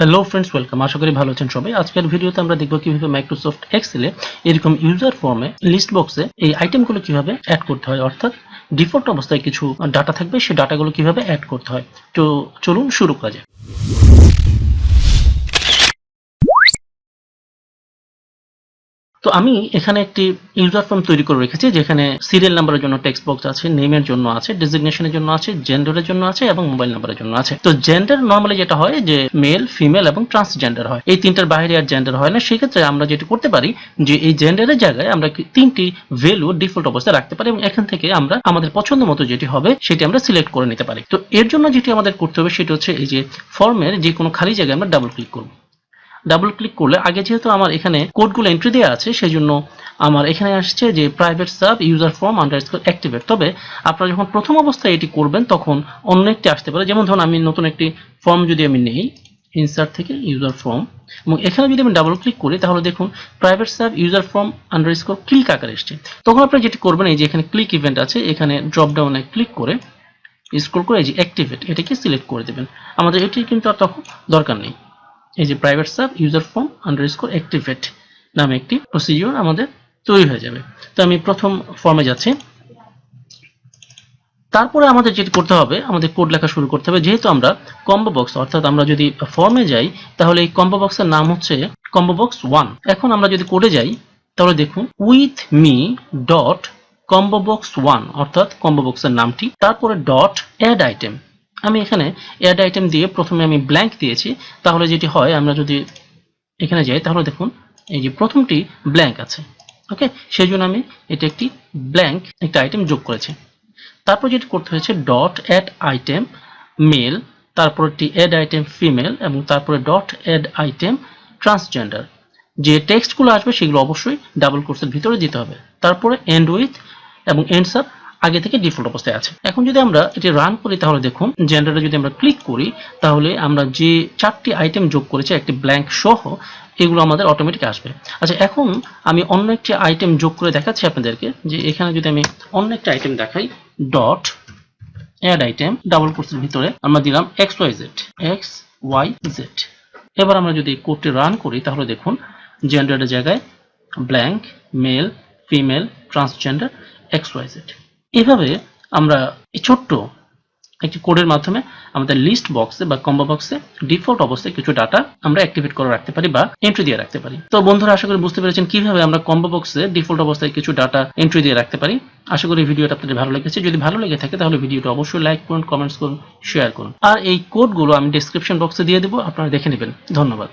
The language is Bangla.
Hello friends, welcome. আশা করি ভালো আছেন সবাই। আজকের ভিডিওতে আমরা দেখব কিভাবে মাইক্রোসফট এক্সেলে এরকম ইউজার ফর্মে লিস্ট বক্সে এই আইটেমগুলো কিভাবে অ্যাড করতে হয়, অর্থাৎ ডিফল্ট অবস্থায় কিছু ডাটা থাকবে, সেই ডাটাগুলো কিভাবে অ্যাড করতে হয়। তো চলুন শুরু করা যাক। তো আমি এখানে একটি ইউজার ফর্ম তৈরি করে রেখেছি, যেখানে সিরিয়াল নাম্বারের জন্য টেক্সট বক্স আছে, নেমের জন্য আছে, ডেজিগনেশনের জন্য আছে, জেন্ডারের জন্য আছে এবং মোবাইল নাম্বারের জন্য আছে। তো জেন্ডার নরমালি যেটা হয় যে মেল, ফিমেল এবং ট্রান্সজেন্ডার হয়, এই তিনটার বাইরে আর জেন্ডার হয় না। সেক্ষেত্রে আমরা যেটা করতে পারি যে এই জেন্ডারের জায়গায় আমরা তিনটি ভ্যালু ডিফল্ট অবস্থায় রাখতে পারি এবং এখান থেকে আমরা আমাদের পছন্দ মতো যেটি হবে সেটি আমরা সিলেক্ট করে নিতে পারি। তো এর জন্য যেটি আমাদের করতে হবে সেটি হচ্ছে এই যে ফর্মের যে কোনো খালি জায়গায় আমরা ডাবল ক্লিক করব। ডাবল ক্লিক করলে আগে যেহেতু আমার এখানে কোডগুলো এন্ট্রি দেওয়া আছে, সেই জন্য আমার এখানে আসছে যে private sub user form underscore activate. তবে আপনারা যখন প্রথম অবস্থায় এটি করবেন তখন অন্য একটি আসতে পারে। যেমন ধরুন আমি নতুন একটি ফর্ম যদি আমি নেই, ইনসার্ট থেকে ইউজার ফর্ম, এবং এখানে যদি আমি ডাবল ক্লিক করি তাহলে দেখুন private sub user form underscore click আকারে এসছে। তখন আপনারা যেটি করবেন, এই যে এখানে ক্লিক ইভেন্ট আছে, এখানে ড্রপ ডাউনে ক্লিক করে স্ক্রল করে এই যে অ্যাক্টিভেট এটাকে সিলেক্ট করে দেবেন। আমাদের এটি কিন্তু আর তখন দরকার নেই। এই যে private sub user form underscore activate নামে একটি প্রসিডিউর আমাদের তৈরি হয়ে যাবে। তো আমি প্রথম ফর্মে যাচ্ছি। তারপরে আমাদের যেটি করতে হবে, আমাদের কোড লেখা শুরু করতে হবে। যেহেতু আমরা কম্বো বক্স, অর্থাৎ আমরা যদি ফর্মে যাই তাহলে এই কম্বো বক্সের নাম হচ্ছে কম্বো বক্স 1। এখন আমরা যদি কোডে যাই তাহলে দেখুন with me dot combo box 1, অর্থাৎ কম্বো বক্সের নামটি, তারপরে ডট অ্যাড আইটেম। আমি এখানে অ্যাড আইটেম দিয়ে প্রথমে আমি ব্ল্যাঙ্ক দিয়েছি। তাহলে যেটি হয়, আমরা যদি এখানে যাই তাহলে দেখুন এই যে প্রথমটি ব্ল্যাঙ্ক আছে। ওকে, সেই জন্য আমি এটা একটি ব্ল্যাঙ্ক একটা আইটেম যোগ করেছি। তারপর যেটি করতে হয়েছে ডট অ্যাড আইটেম মেল, তারপরটি অ্যাড আইটেম ফিমেল এবং তারপরে ডট অ্যাড আইটেম ট্রান্সজেন্ডার। যে টেক্সটগুলো আসবে সেগুলো অবশ্যই ডাবল কোটসের ভিতরে দিতে হবে। তারপরে এন্ড উইথ এবং এন্ডস আপ আগে থেকে ডিফল্ট অবস্থায় আছে। এখন যদি আমরা এটি রান করি তাহলে দেখুন জেন্ডারে যদি আমরা ক্লিক করি তাহলে আমরা যে 4টি আইটেম যোগ করেছি একটি ব্ল্যাঙ্ক সহ, এগুলো আমাদের অটোমেটিক আসবে। আচ্ছা, এখন আমি অন্য একটি আইটেম যোগ করে দেখাচ্ছি আপনাদেরকে। যে এখানে যদি আমি অন্য একটা আইটেম দেখাই, ডট অ্যাড আইটেম ডাবল কোটসের ভিতরে আমরা দিলাম XYZ। এবার আমরা যদি কোডটি রান করি তাহলে দেখুন জেন্ডারের জায়গায় blank, male, female, transgender, XYZ। এভাবে আমরা এই ছোট্ট একটি কোডের মাধ্যমে আমাদের লিস্ট বক্সে বা কম্বো বক্সে ডিফল্ট অবস্থায় কিছু ডাটা আমরা অ্যাক্টিভেট করে রাখতে পারি বা এন্ট্রি দিয়ে রাখতে পারি। তো বন্ধুরা, আশা করি বুঝতে পেরেছেন কিভাবে আমরা কম্বো বক্সে ডিফল্ট অবস্থায় কিছু ডাটা এন্ট্রি দিয়ে রাখতে পারি। আশা করি ভিডিওটা আপনাদের ভালো লেগেছে। যদি ভালো লেগে থাকে তাহলে ভিডিওটা অবশ্যই লাইক করুন, কমেন্টস করুন, শেয়ার করুন। আর এই কোডগুলো আমি ডেসক্রিপশন বক্সে দিয়ে দেবো, আপনারা দেখে নেবেন। ধন্যবাদ।